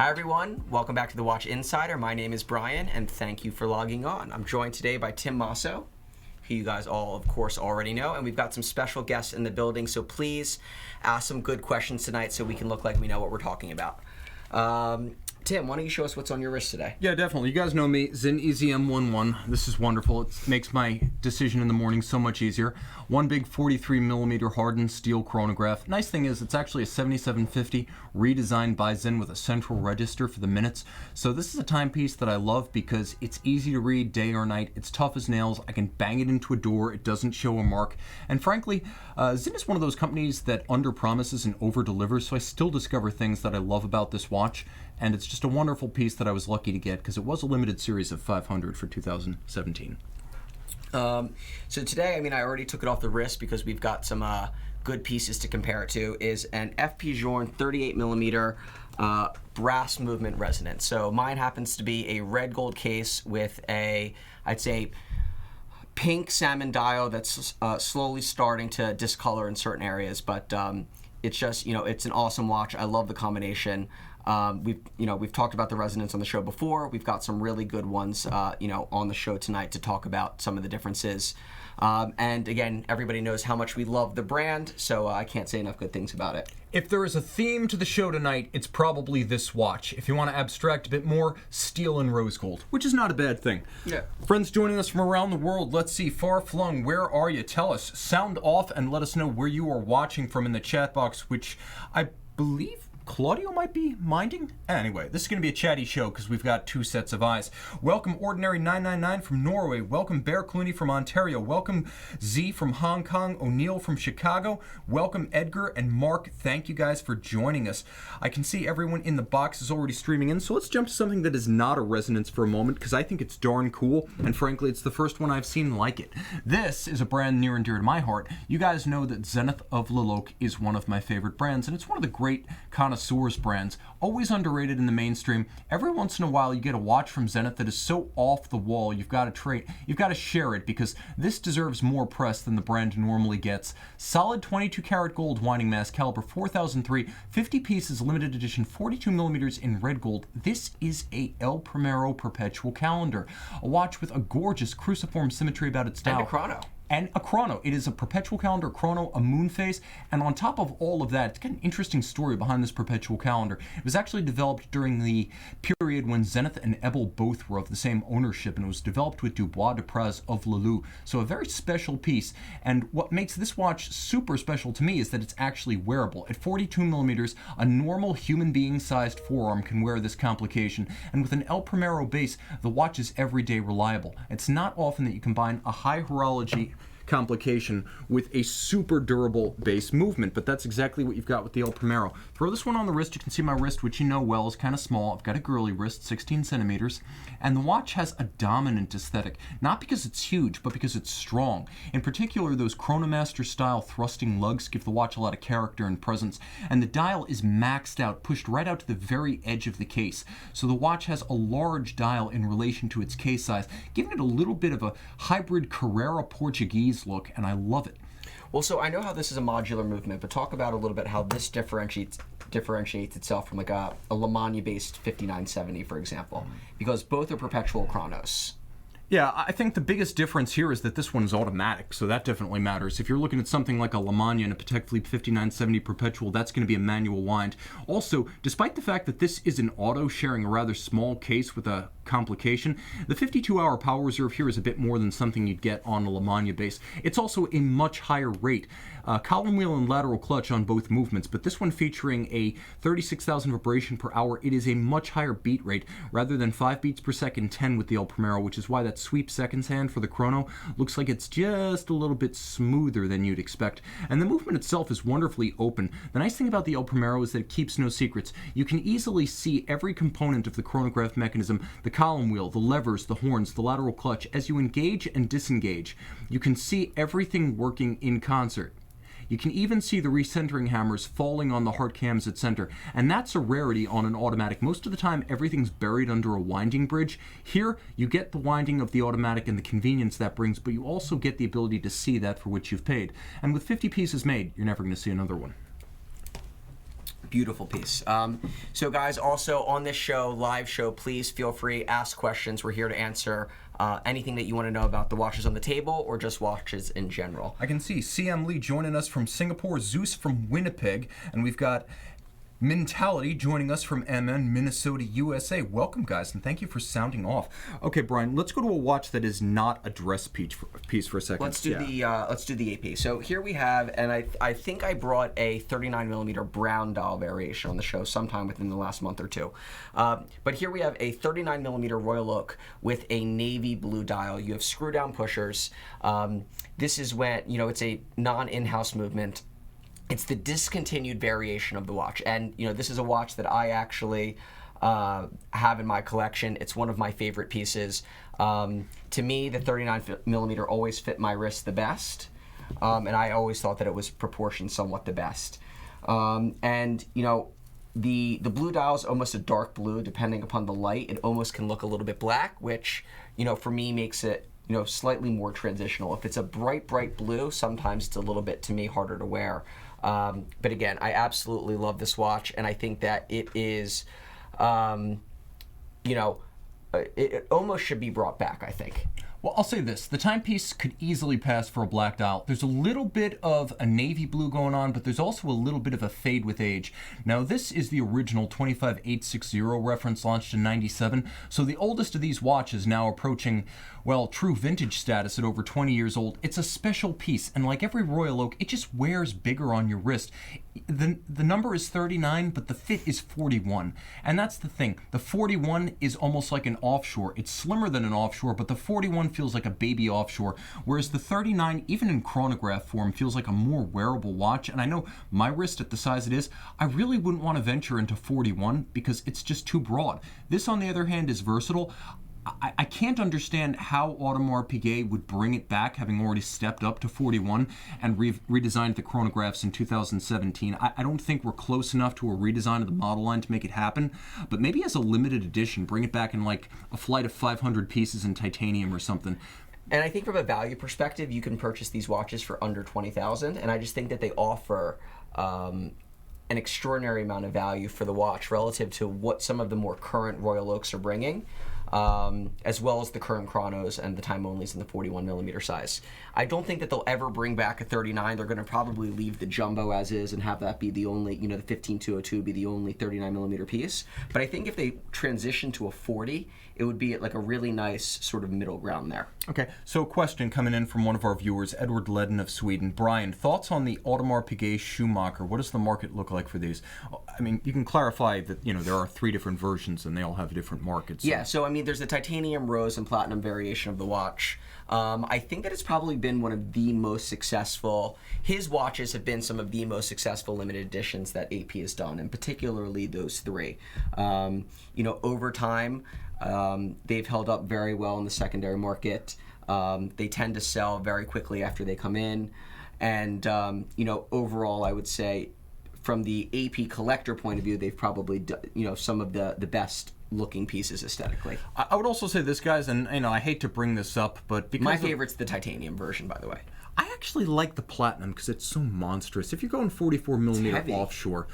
Hi everyone, welcome back to the Watch Insider. My name is Brian and thank you for logging on. I'm joined today by Tim Masso, who you guys all of course already know, and we've got some special guests in the building, so please ask some good questions tonight so we can look like we know what we're talking about. Tim, why don't you show us what's on your wrist today? Yeah, definitely. You guys know me, Zin Easy M11. This is wonderful. It makes my decision in the morning so much easier. One big 43mm hardened steel chronograph. Nice thing is it's actually a 7750 redesigned by Zin with a central register for the minutes. So this is a timepiece that I love because it's easy to read day or night. It's tough as nails. I can bang it into a door. It doesn't show a mark. And frankly, Zin is one of those companies that under-promises and over-delivers, so I still discover things that I love about this watch. And it's just a wonderful piece that I was lucky to get because it was a limited series of 500 for 2017. So today, I already took it off the wrist because we've got some good pieces to compare it to, is an FP Journe 38mm brass movement resonance. So mine happens to be a red gold case with a, I'd say, pink salmon dial that's slowly starting to discolor in certain areas, but it's just, it's an awesome watch. I love the combination. We've talked about the resonance on the show before. We've got some really good ones, on the show tonight to talk about some of the differences. And again, everybody knows how much we love the brand, so I can't say enough good things about it. If there is a theme to the show tonight, it's probably this watch. If you want to abstract a bit more, steel and rose gold, which is not a bad thing. Yeah. Friends joining us from around the world, let's see, far flung, where are you? Tell us, sound off and let us know where you are watching from in the chat box, which I believe Claudio might be minding? Anyway, this is going to be a chatty show because we've got two sets of eyes. Welcome Ordinary999 from Norway. Welcome Bear Clooney from Ontario. Welcome Z from Hong Kong. O'Neill from Chicago. Welcome Edgar and Mark. Thank you guys for joining us. I can see everyone in the box is already streaming in, so let's jump to something that is not a resonance for a moment because I think it's darn cool, and frankly, it's the first one I've seen like it. This is a brand near and dear to my heart. You guys know that Zenith of Leloc is one of my favorite brands, and it's one of the great connoisseurs brands, always underrated in the mainstream. Every once in a while you get a watch from Zenith that is so off the wall you've got to share it because this deserves more press than the brand normally gets. Solid 22 karat gold winding mass, caliber 4003, 50 pieces, limited edition, 42mm in red gold. This is a El Primero perpetual calendar, a watch with a gorgeous cruciform symmetry about its dial. And a chrono. And a chrono. It is a perpetual calendar, chrono, a moon phase, and on top of all of that, it's got an interesting story behind this perpetual calendar. It was actually developed during the period when Zenith and Ebel both were of the same ownership, and it was developed with Dubois de Praz of Lelou. So a very special piece, and what makes this watch super special to me is that it's actually wearable. At 42mm, a normal human being-sized forearm can wear this complication, and with an El Primero base, the watch is everyday reliable. It's not often that you combine a high horology complication with a super durable base movement, but that's exactly what you've got with the El Primero. Throw this one on the wrist. You can see my wrist, which you know well is kind of small. I've got a girly wrist, 16 centimeters, and the watch has a dominant aesthetic, not because it's huge, but because it's strong. In particular, those Chronomaster style thrusting lugs give the watch a lot of character and presence, and the dial is maxed out, pushed right out to the very edge of the case. So the watch has a large dial in relation to its case size, giving it a little bit of a hybrid Carrera Portuguese look, and I love it. Well, so I know how this is a modular movement, but talk about a little bit how this differentiates itself from like a Le Mans-based 5970, for example, because both are perpetual chronos. Yeah, I think the biggest difference here is that this one's automatic, so that definitely matters. If you're looking at something like a Le Mans and a Patek Philippe 5970 perpetual, that's going to be a manual wind. Also, despite the fact that this is an auto sharing a rather small case with a complication, the 52-hour power reserve here is a bit more than something you'd get on a Le Mans base. It's also a much higher rate. Column wheel and lateral clutch on both movements, but this one featuring a 36,000 vibration per hour, it is a much higher beat rate rather than 5 beats per second, 10 with the El Primero, which is why that sweep seconds hand for the chrono looks like it's just a little bit smoother than you'd expect. And the movement itself is wonderfully open. The nice thing about the El Primero is that it keeps no secrets. You can easily see every component of the chronograph mechanism, the column wheel, the levers, the horns, the lateral clutch. As you engage and disengage, you can see everything working in concert. You can even see the recentering hammers falling on the heart cams at center, and that's a rarity on an automatic. Most of the time, everything's buried under a winding bridge. Here, you get the winding of the automatic and the convenience that brings, but you also get the ability to see that for which you've paid. And with 50 pieces made, you're never going to see another one. Beautiful piece. So guys, also on this show, live show, please feel free, ask questions. We're here to answer anything that you want to know about the watches on the table or just watches in general. I can see CM Lee joining us from Singapore, Zeus from Winnipeg, and we've got Mentality joining us from MN, Minnesota, USA. Welcome, guys, and thank you for sounding off. Okay, Brian, let's go to a watch that is not a dress piece for a second. Let's do the AP. So here we have, and I think I brought a 39 millimeter brown dial variation on the show sometime within the last month or two. But here we have a 39 millimeter Royal Oak with a navy blue dial. You have screw down pushers. This is when, it's a non-in-house movement. It's the discontinued variation of the watch, and this is a watch that I actually have in my collection. It's one of my favorite pieces. To me, the 39 millimeter always fit my wrist the best, and I always thought that it was proportioned somewhat the best. And the blue dial is almost a dark blue, depending upon the light. It almost can look a little bit black, which for me makes it slightly more transitional. If it's a bright blue, sometimes it's a little bit, to me, harder to wear. But again, I absolutely love this watch, and I think that it is, it almost should be brought back, I think. Well, I'll say this. The timepiece could easily pass for a black dial. There's a little bit of a navy blue going on, but there's also a little bit of a fade with age. Now, this is the original 25860 reference launched in 97, so the oldest of these watches now approaching, well, true vintage status at over 20 years old. It's a special piece, and like every Royal Oak, it just wears bigger on your wrist. The number is 39, but the fit is 41, and that's the thing. The 41 is almost like an offshore. It's slimmer than an offshore, but the 41 feels like a baby offshore, whereas the 39, even in chronograph form, feels like a more wearable watch. And I know my wrist at the size it is, I really wouldn't want to venture into 41 because it's just too broad. This, on the other hand, is versatile. I can't understand how Audemars Piguet would bring it back, having already stepped up to 41 and redesigned the chronographs in 2017. I don't think we're close enough to a redesign of the model line to make it happen, but maybe as a limited edition, bring it back in like a flight of 500 pieces in titanium or something. And I think from a value perspective, you can purchase these watches for under $20,000, and I just think that they offer an extraordinary amount of value for the watch relative to what some of the more current Royal Oaks are bringing. As well as the current chronos and the time onlys in the 41 millimeter size. I don't think that they'll ever bring back a 39. They're going to probably leave the jumbo as is and have that be the only, the 15202 be the only 39 millimeter piece. But I think if they transition to a 40, it would be like a really nice sort of middle ground there. Okay, so a question coming in from one of our viewers, Edward Ledden of Sweden. Brian, thoughts on the Audemars Piguet Schumacher? What does the market look like for these? I mean, you can clarify that, there are 3 different versions and they all have different markets. Yeah, so I mean, there's the titanium, rose, and platinum variation of the watch. I think that it's probably been one of the most successful, his watches have been some of the most successful limited editions that AP has done, and particularly those 3. Over time, they've held up very well in the secondary market. They tend to sell very quickly after they come in. And, overall, I would say from the AP collector point of view, they've probably done, some of the best looking pieces aesthetically. I would also say this, guys, and I hate to bring this up, but because my favorite's the titanium version, by the way. I actually like the platinum because it's so monstrous. If you're going 44 millimeter offshore,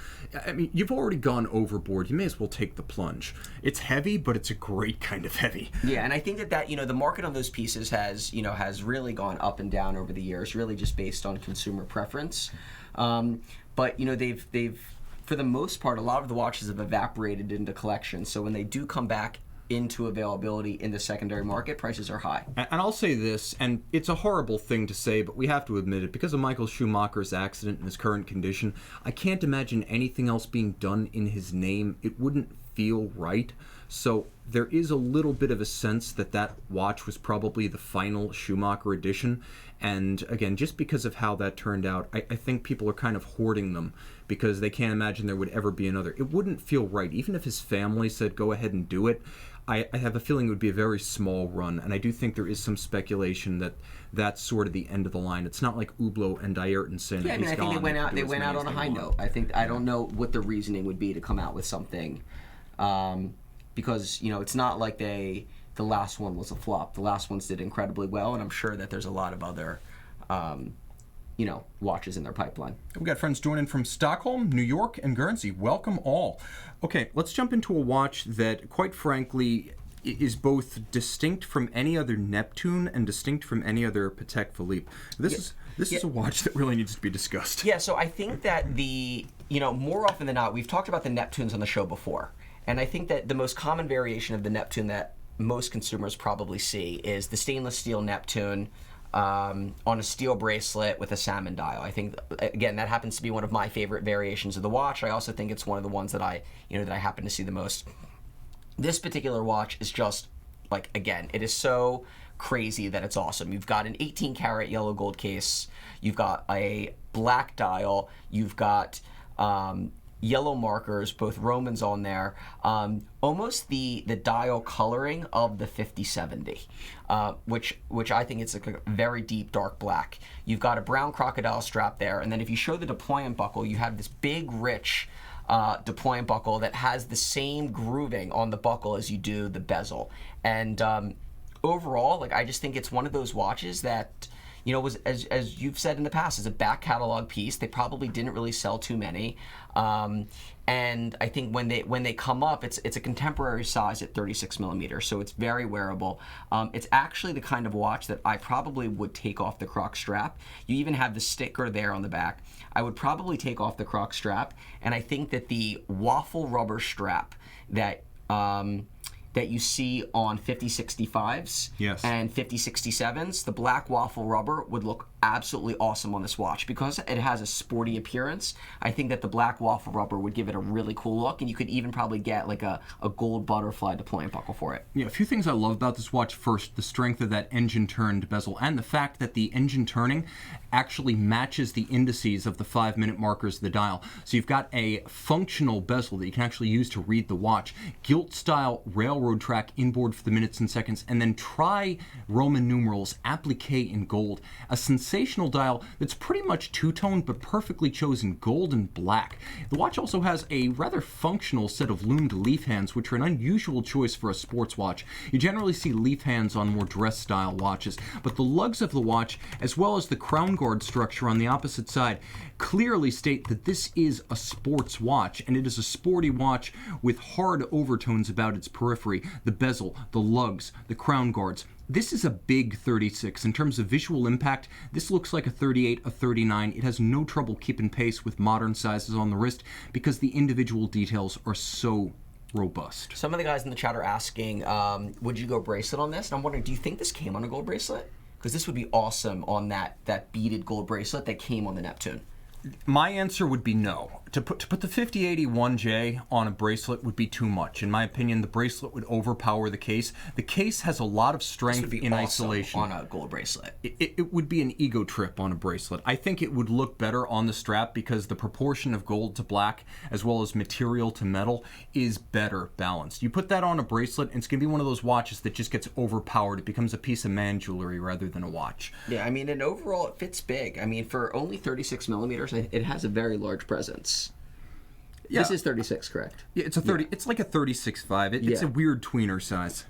I mean, you've already gone overboard. You may as well take the plunge. It's heavy, but it's a great kind of heavy. Yeah, and I think that the market on those pieces has really gone up and down over the years, really just based on consumer preference. But they've for the most part, a lot of the watches have evaporated into collections. So when they do come back into availability in the secondary market, prices are high. And I'll say this, and it's a horrible thing to say, but we have to admit it, because of Michael Schumacher's accident and his current condition, I can't imagine anything else being done in his name. It wouldn't feel right. So there is a little bit of a sense that that watch was probably the final Schumacher edition. And again, just because of how that turned out, I think people are kind of hoarding them because they can't imagine there would ever be another. It wouldn't feel right. Even if his family said, go ahead and do it, I have a feeling it would be a very small run. And I do think there is some speculation that that's sort of the end of the line. It's not like Hublot and Ayrtonson. Yeah, I mean, I think they went out on a high note. I don't know what the reasoning would be to come out with something, because it's not like the last one was a flop. The last ones did incredibly well, and I'm sure that there's a lot of other watches in their pipeline. We've got friends joining from Stockholm, New York, and Guernsey. Welcome all. Okay, let's jump into a watch that, quite frankly, is both distinct from any other Neptune and distinct from any other Patek Philippe. This is a watch that really needs to be discussed. Yeah, so I think that more often than not, we've talked about the Neptunes on the show before. And I think that the most common variation of the Neptune that most consumers probably see is the stainless steel Neptune on a steel bracelet with a salmon dial. I think, again, that happens to be one of my favorite variations of the watch. I also think it's one of the ones that I happen to see the most. This particular watch is just, again, it is so crazy that it's awesome. You've got an 18 karat yellow gold case. You've got a black dial. You've got yellow markers, both Romans on there. Almost the dial coloring of the 5070, which I think it's a very deep dark black. You've got a brown crocodile strap there, and then if you show the deployment buckle, you have this big, rich deployment buckle that has the same grooving on the buckle as you do the bezel. And overall, I just think it's one of those watches that, was, as you've said in the past, is a back catalog piece. They probably didn't really sell too many. And I think when they come up, it's a contemporary size at 36 millimeters, so it's very wearable. It's actually the kind of watch that I probably would take off the croc strap. You even have the sticker there on the back. I would probably take off the croc strap, and I think that the waffle rubber strap that you see on 5065s and 5067s, the black waffle rubber would look absolutely awesome on this watch. Because it has a sporty appearance, I think that the black waffle rubber would give it a really cool look, and you could even probably get a gold butterfly deployment buckle for it. Yeah, a few things I love about this watch. First, the strength of that engine-turned bezel, and the fact that the engine turning actually matches the indices of the 5-minute markers of the dial. So you've got a functional bezel that you can actually use to read the watch. Gilt-style railroad track inboard for the minutes and seconds, and then try Roman numerals applique in gold. A sensational dial that's pretty much two-tone but perfectly chosen gold and black. The watch also has a rather functional set of loomed leaf hands, which are an unusual choice for a sports watch. You generally see leaf hands on more dress-style watches, but the lugs of the watch, as well as the crown guard structure on the opposite side, clearly state that this is a sports watch, and it is a sporty watch with hard overtones about its periphery, the bezel, the lugs, the crown guards. This is a big 36. In terms of visual impact, this looks like a 38, a 39. It has no trouble keeping pace with modern sizes on the wrist because the individual details are so robust. Some of the guys in the chat are asking, would you go bracelet on this? And I'm wondering, do you think this came on a gold bracelet? Because this would be awesome on that beaded gold bracelet that came on the Neptune. My answer would be no. To put the 5081J on a bracelet would be too much. In my opinion, the bracelet would overpower the case. The case has a lot of strength in isolation. On a gold bracelet. It would be an ego trip on a bracelet. I think it would look better on the strap because the proportion of gold to black, as well as material to metal, is better balanced. You put that on a bracelet, and it's going to be one of those watches that just gets overpowered. It becomes a piece of man jewelry rather than a watch. Yeah, I mean, and overall, it fits big. I mean, for only 36 millimeters, it has a very large presence. Yeah. This is 36, correct? Yeah, it's a 30. Yeah. It's like a 36.5. It's a weird tweener size.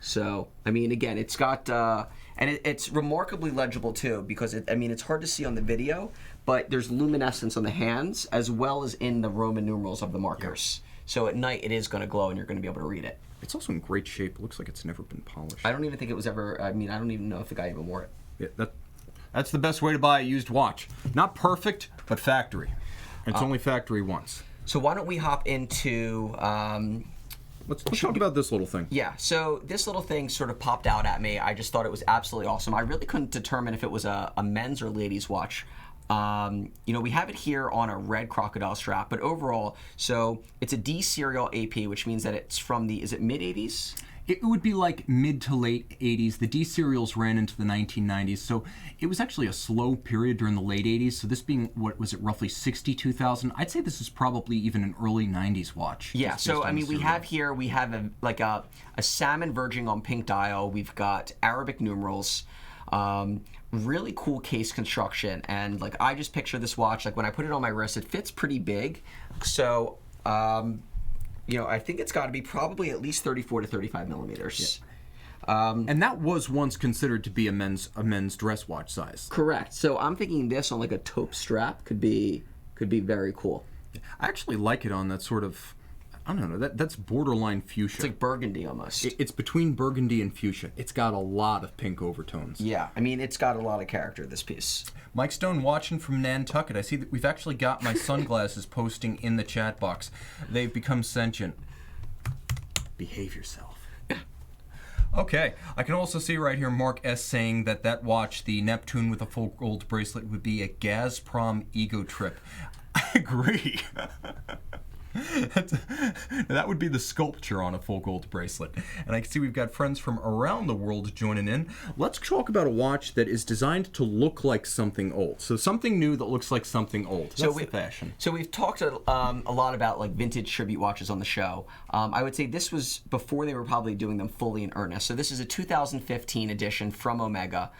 So, I mean, again, it's got, and it's remarkably legible too, because it's hard to see on the video, but there's luminescence on the hands as well as in the Roman numerals of the markers. Yeah. So at night, it is going to glow, and you're going to be able to read it. It's also in great shape. It looks like it's never been polished. I don't even think it was ever. I mean, I don't even know if the guy even wore it. Yeah, that's the best way to buy a used watch. Not perfect, but factory. It's only factory once. So why don't we hop into... Let's talk about this little thing. Yeah, so this little thing sort of popped out at me. I just thought it was absolutely awesome. I really couldn't determine if it was a men's or ladies' watch. We have it here on a red crocodile strap, but overall, so it's a D serial AP, which means that it's from is it mid-80s? It would be like mid to late 80s. The D serials ran into the 1990s, so it was actually a slow period during the late 80s. So this being, what was it, roughly 62,000? I'd say this is probably even an early 90s watch. Yeah, so I mean, we have a salmon verging on pink dial. We've got Arabic numerals. Really cool case construction, and I just picture this watch, when I put it on my wrist, it fits pretty big. So I think it's got to be probably at least 34 to 35 millimeters. And that was once considered to be a men's dress watch size. Correct. So I'm thinking this on like a taupe strap could be very cool. I actually like it on that sort of, I don't know, that's borderline fuchsia. It's like burgundy almost. It's between burgundy and fuchsia. It's got a lot of pink overtones. Yeah, I mean, it's got a lot of character, this piece. Mike Stone watching from Nantucket. I see that we've actually got my sunglasses posting in the chat box. They've become sentient. Behave yourself. Okay, I can also see right here Mark S. saying that watch, the Neptune with a full gold bracelet, would be a Gazprom ego trip. I agree. That would be the sculpture on a full gold bracelet. And I can see we've got friends from around the world joining in. Let's talk about a watch that is designed to look like something old. So something new that looks like something old. That's the fashion. So we've talked a lot about like vintage tribute watches on the show. I would say this was before they were probably doing them fully in earnest. So this is a 2015 edition from Omega.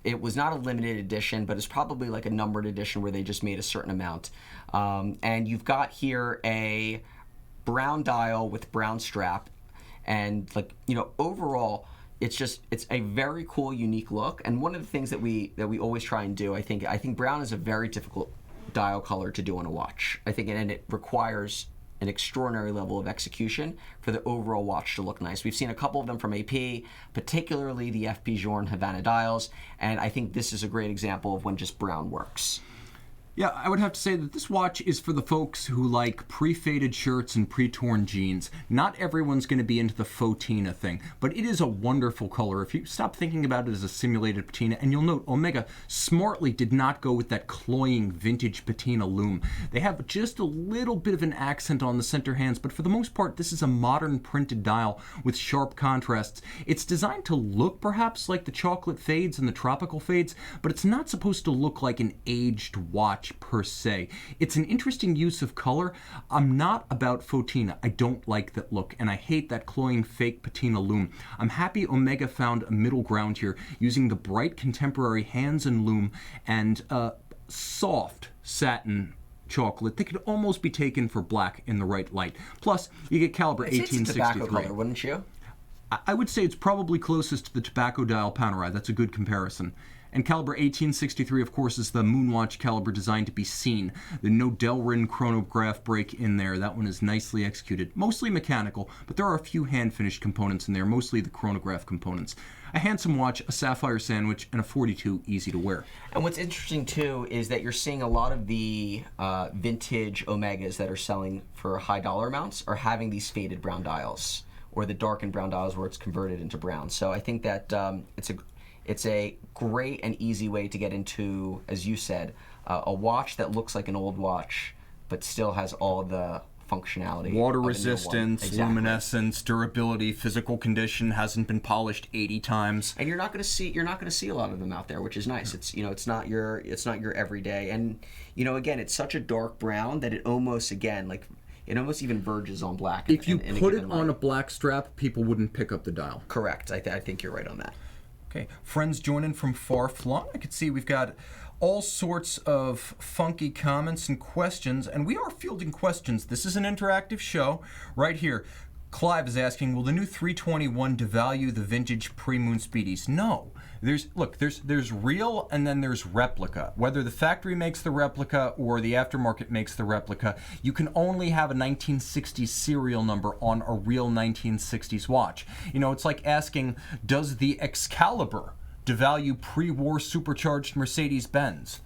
It was not a limited edition, but it's probably like a numbered edition where they just made a certain amount. And you've got here a brown dial with brown strap, and like, you know, overall it's a very cool, unique look. And one of the things that we always try and do, I think brown is a very difficult dial color to do on a watch. I think, and it requires an extraordinary level of execution for the overall watch to look nice. We've seen a couple of them from AP, particularly the FP Journe Havana dials, and I think this is a great example of when just brown works. Yeah, I would have to say that this watch is for the folks who like pre-faded shirts and pre-torn jeans. Not everyone's going to be into the faux patina thing, but it is a wonderful color. If you stop thinking about it as a simulated patina, and you'll note Omega smartly did not go with that cloying vintage patina lume. They have just a little bit of an accent on the center hands, but for the most part, this is a modern printed dial with sharp contrasts. It's designed to look perhaps like the chocolate fades and the tropical fades, but it's not supposed to look like an aged watch per se. It's an interesting use of color. I'm not about faux patina. I don't like that look, and I hate that cloying fake patina lume. I'm happy Omega found a middle ground here, using the bright contemporary hands and lume and soft satin chocolate that could almost be taken for black in the right light. Plus, you get caliber 1863. It's a tobacco color, wouldn't you? I would say it's probably closest to the tobacco dial Panerai. That's a good comparison. And caliber 1863, of course, is the Moonwatch caliber designed to be seen. The no Delrin chronograph break in there. That one is nicely executed. Mostly mechanical, but there are a few hand-finished components in there, mostly the chronograph components. A handsome watch, a sapphire sandwich, and a 42 easy to wear. And what's interesting, too, is that you're seeing a lot of the vintage Omegas that are selling for high dollar amounts are having these faded brown dials, or the darkened brown dials where it's converted into brown. So I think that it's a great and easy way to get into, as you said, a watch that looks like an old watch, but still has all the functionality. Water resistance, exactly. Luminescence, durability, physical condition, hasn't been polished 80 times. And you're not going to see a lot of them out there, which is nice. It's, you know, it's not your everyday. And, you know, again, it's such a dark brown that it almost, again, like, it almost even verges on black. If you put it on a black strap, people wouldn't pick up the dial. Correct. I think you're right on that. Okay, friends joining from far flung. I can see we've got all sorts of funky comments and questions, and we are fielding questions. This is an interactive show right here. Clive is asking, will the new 321 devalue the vintage pre-Moon Speedies? No. There's real and then there's replica. Whether the factory makes the replica or the aftermarket makes the replica, you can only have a 1960s serial number on a real 1960s watch. You know, it's like asking, does the Excalibur devalue pre-war supercharged Mercedes-Benz?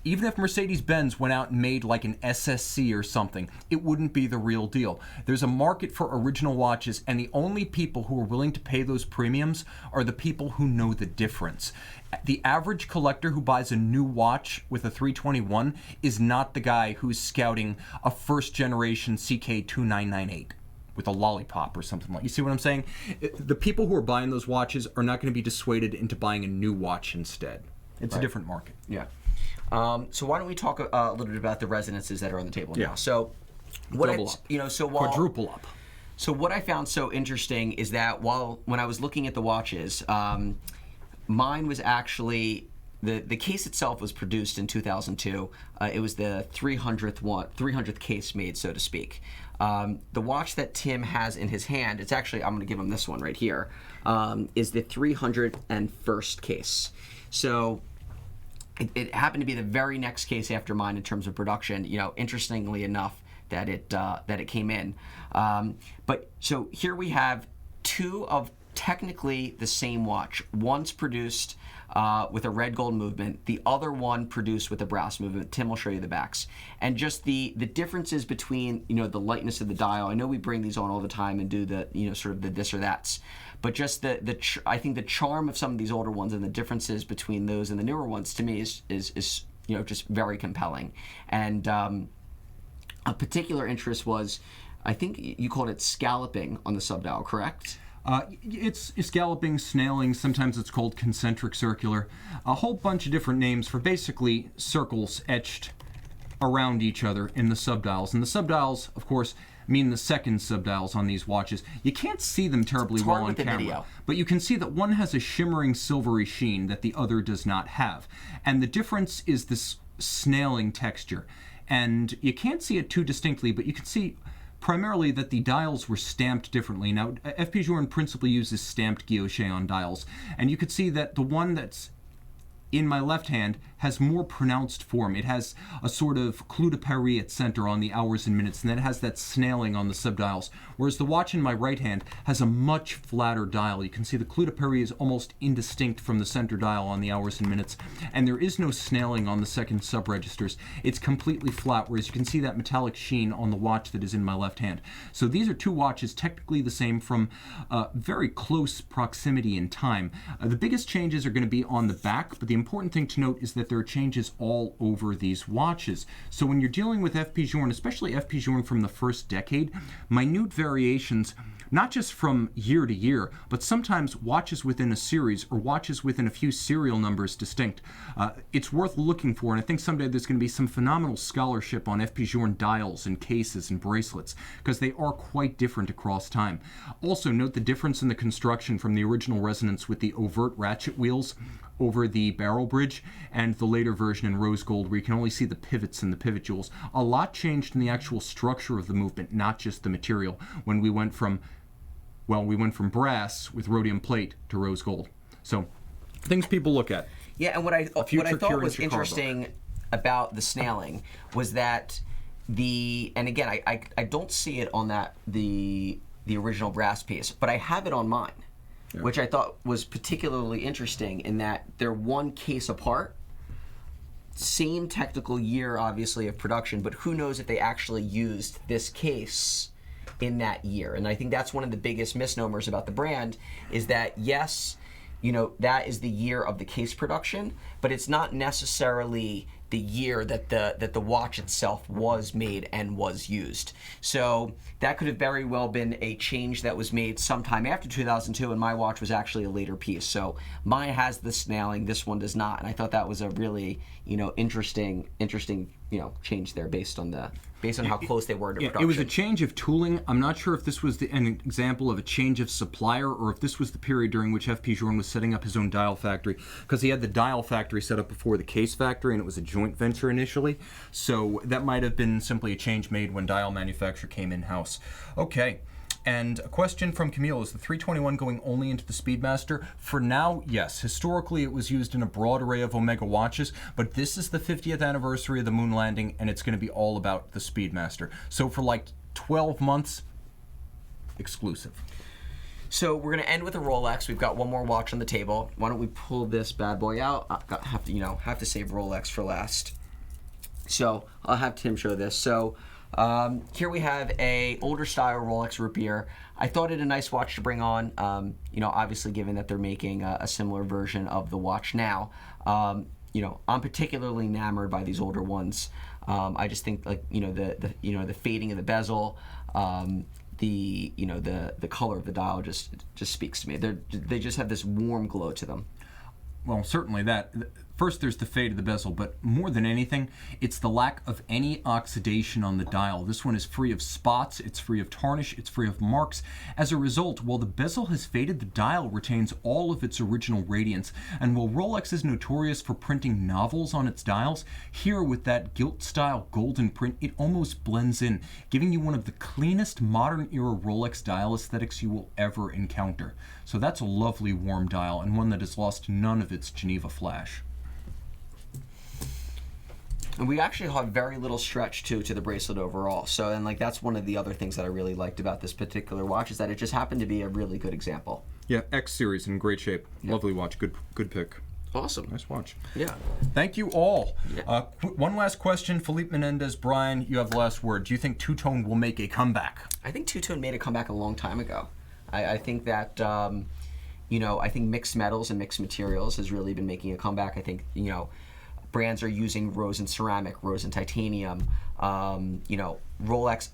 Even if Mercedes-Benz went out and made like an SSC or something, it wouldn't be the real deal. There's a market for original watches, and the only people who are willing to pay those premiums are the people who know the difference. The average collector who buys a new watch with a 321 is not the guy who's scouting a first-generation CK2998 with a lollipop or something like. You see what I'm saying? The people who are buying those watches are not going to be dissuaded into buying a new watch instead. It's a different market. Yeah. So why don't we talk a little bit about the resonances that are on the table now? So, Double up. Quadruple up. So what I found so interesting is that when I was looking at the watches, mine was actually the case itself was produced in 2002. It was the 300th case made, so to speak. The watch that Tim has in his hand, it's actually, I'm going to give him this one right here, is the 301st case. So it happened to be the very next case after mine in terms of production. Interestingly enough, that it came in. But so here we have two of technically the same watch. One's produced with a red gold movement, the other one produced with a brass movement. Tim will show you the backs. And just the differences between, the lightness of the dial. I know we bring these on all the time and do the, sort of the this or that's. But just I think the charm of some of these older ones and the differences between those and the newer ones, to me, is just very compelling. And a particular interest was, I think you called it scalloping on the subdial, correct? It's scalloping, snailing, sometimes it's called concentric circular, a whole bunch of different names for basically circles etched around each other in the subdials. And the subdials, of course, mean the second subdials on these watches. You can't see them terribly well on camera, video, but you can see that one has a shimmering silvery sheen that the other does not have. And the difference is this snailing texture. And you can't see it too distinctly, but you can see primarily that the dials were stamped differently. Now, FP Journe principally uses stamped guilloche on dials, and you could see that the one that's in my left hand has more pronounced form. It has a sort of clou de Paris at center on the hours and minutes, and then it has that snailing on the subdials, whereas the watch in my right hand has a much flatter dial. You can see the clou de Paris is almost indistinct from the center dial on the hours and minutes, and there is no snailing on the second sub-registers. It's completely flat, whereas you can see that metallic sheen on the watch that is in my left hand. So these are two watches technically the same from very close proximity in time. The biggest changes are going to be on the back, but the important thing to note is that there are changes all over these watches. So when you're dealing with FP Journe, especially FP Journe from the first decade, minute variations, not just from year to year, but sometimes watches within a series or watches within a few serial numbers distinct. It's worth looking for, and I think someday there's going to be some phenomenal scholarship on FP Journe dials and cases and bracelets, because they are quite different across time. Also note the difference in the construction from the original resonance with the overt ratchet wheels over the barrel bridge and the later version in rose gold, where you can only see the pivots and the pivot jewels. A lot changed in the actual structure of the movement, not just the material, when we went from brass with rhodium plate to rose gold. So things people look at. Yeah, and what I thought was interesting about the snailing was that and again, I don't see it on the original brass piece, but I have it on mine. Yeah. Which I thought was particularly interesting in that they're one case apart. Same technical year, obviously, of production, but who knows if they actually used this case in that year. And I think that's one of the biggest misnomers about the brand is that, yes, that is the year of the case production, but it's not necessarily the year that the watch itself was made and was used. So that could have very well been a change that was made sometime after 2002, and my watch was actually a later piece. So mine has the snailing, this one does not, and I thought that was a really interesting change there based on how close they were to production. It was a change of tooling. I'm not sure if this was an example of a change of supplier or if this was the period during which FP Journe was setting up his own dial factory, because he had the dial factory set up before the case factory, and it was a joint venture initially. So that might have been simply a change made when dial manufacture came in-house. Okay. And a question from Camille, is the 321 going only into the Speedmaster? For now, yes. Historically, it was used in a broad array of Omega watches, but this is the 50th anniversary of the moon landing, and it's going to be all about the Speedmaster. So for like 12 months, exclusive. So we're going to end with a Rolex. We've got one more watch on the table. Why don't we pull this bad boy out? I have to save Rolex for last. So I'll have Tim show this. So here we have a older style Rolex root beer. I thought it a nice watch to bring on. Obviously given that they're making a similar version of the watch now. I'm particularly enamored by these older ones. I just think the fading of the bezel, the color of the dial just speaks to me. They just have this warm glow to them. Well, certainly that. First, there's the fade of the bezel, but more than anything, it's the lack of any oxidation on the dial. This one is free of spots, it's free of tarnish, it's free of marks. As a result, while the bezel has faded, the dial retains all of its original radiance. And while Rolex is notorious for printing novels on its dials, here with that gilt-style golden print, it almost blends in, giving you one of the cleanest modern-era Rolex dial aesthetics you will ever encounter. So that's a lovely warm dial, and one that has lost none of its Geneva flash. And we actually have very little stretch too to the bracelet overall. So, and like that's one of the other things that I really liked about this particular watch, is that it just happened to be a really good example. Yeah, X series in great shape. Yeah. Lovely watch. Good pick. Awesome. Nice watch. Yeah. Thank you all. Yeah. One last question, Philippe Menendez, Brian, you have the last word. Do you think two-tone will make a comeback? I think two-tone made a comeback a long time ago. I think that I think mixed metals and mixed materials has really been making a comeback. I think brands are using rose and ceramic, rose and titanium. Rolex,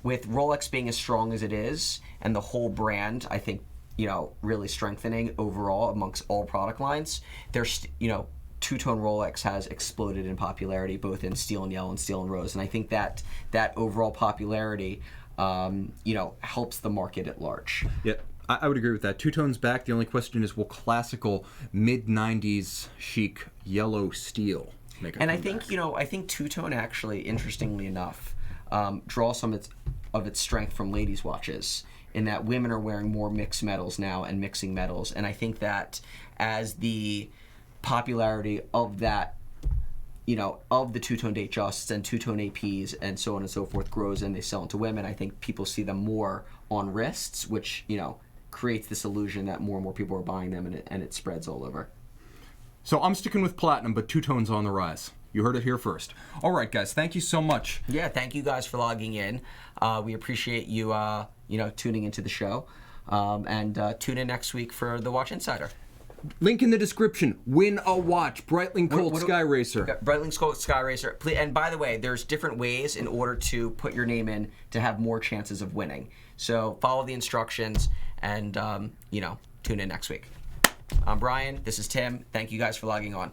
with Rolex being as strong as it is, and the whole brand, I think, really strengthening overall amongst all product lines. There's, two-tone Rolex has exploded in popularity, both in steel and yellow and steel and rose. And I think that overall popularity, helps the market at large. Yeah. I would agree with that. Two-tone's back. The only question is, will classical mid-90s chic yellow steel make a comeback? I think two-tone actually, interestingly enough, draws some of its strength from ladies' watches, in that women are wearing more mixed metals now and mixing metals. And I think that as the popularity of that, of the two-tone Datejusts and two-tone APs and so on and so forth grows and they sell into women, I think people see them more on wrists, which, creates this illusion that more and more people are buying them, and it spreads all over. So I'm sticking with platinum, but two-tone's on the rise. You heard it here first. All right, guys, thank you so much. Yeah, thank you guys for logging in. We appreciate you, tuning into the show. And tune in next week for the Watch Insider. Link in the description. Win a watch. Breitling Colt Sky Racer. Breitling Colt Sky Racer. And by the way, there's different ways in order to put your name in to have more chances of winning. So follow the instructions and, tune in next week. I'm Brian. This is Tim. Thank you guys for logging on.